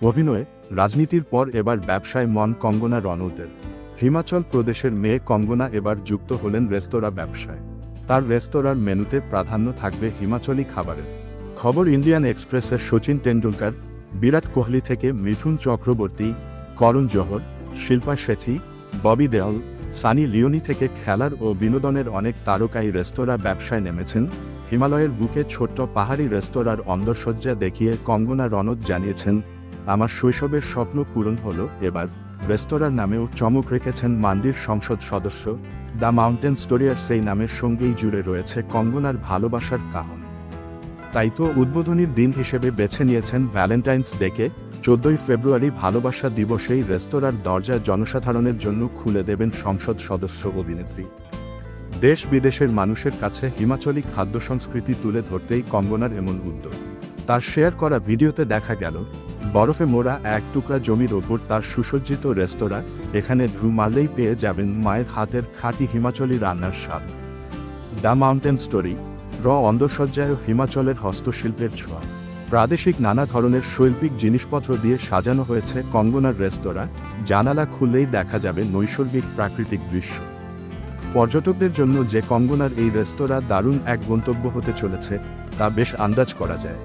অভিনয়, রাজনীতির পর এবার ব্যবসায় মন কঙ্গনা রনৌতের। হিমাচল প্রদেশের মেয়ে কঙ্গনা এবার যুক্ত হলেন রেস্তোরাঁ ব্যবসায়। তার রেস্তোরাঁর মেনুতে প্রাধান্য থাকবে হিমাচলি খাবারের। খবর ইন্ডিয়ান এক্সপ্রেসের। সচিন টেন্ডুলকার, বিরাট কোহলি থেকে মিঠুন চক্রবর্তী, করণ জোহর, শিল্পা শেঠি, ববি দেওল, সানি লিওনি থেকে খেলার ও বিনোদনের অনেক তারকাই রেস্তোরাঁ ব্যবসায় নেমেছেন। হিমালয়ের বুকে ছোট্ট পাহাড়ি রেস্তোরাঁর অন্দরসজ্জা দেখিয়ে কঙ্গনা রনৌত জানিয়েছেন, আমার শৈশবের স্বপ্ন পূরণ হলো এবার। রেস্তোরাঁর নামেও চমক রেখেছেন মান্ডির সংসদ সদস্য। দ্য মাউন্টেন স্টোরিয়ার সেই নামের সঙ্গেই জুড়ে রয়েছে কঙ্গনার ভালোবাসার কাহন। তাই তো উদ্বোধনীর দিন হিসেবে বেছে নিয়েছেন ভ্যালেন্টাইন্স ডেকে। 14ই ফেব্রুয়ারি ভালোবাসা দিবসেই রেস্তোরাঁর দরজা জনসাধারণের জন্য খুলে দেবেন সংসদ সদস্য অভিনেত্রী। দেশ বিদেশের মানুষের কাছে হিমাচলি খাদ্য সংস্কৃতি তুলে ধরতেই কঙ্গনার এমন উদ্যোগ। তার শেয়ার করা ভিডিওতে দেখা গেল বরফে মোড়া এক টুকরা জমির ওপর তার সুসজ্জিত রেস্তোরাঁ। এখানে ঢু মারলেই পেয়ে যাবেন মায়ের হাতের খাঁটি হিমাচলি রান্নার স্বাদ। দ্য মাউন্টেন স্টোরি অন্দরসজ্জায় হিমাচলের হস্তশিল্পের ছোঁয়া। প্রাদেশিক নানা ধরনের শৈল্পিক জিনিসপত্র দিয়ে সাজানো হয়েছে কঙ্গনার রেস্তোরাঁ। জানালা খুললেই দেখা যাবে নৈসর্গিক প্রাকৃতিক দৃশ্য। পর্যটকদের জন্য যে কঙ্গনার এই রেস্তোরাঁ দারুণ এক গন্তব্য হতে চলেছে তা বেশ আন্দাজ করা যায়।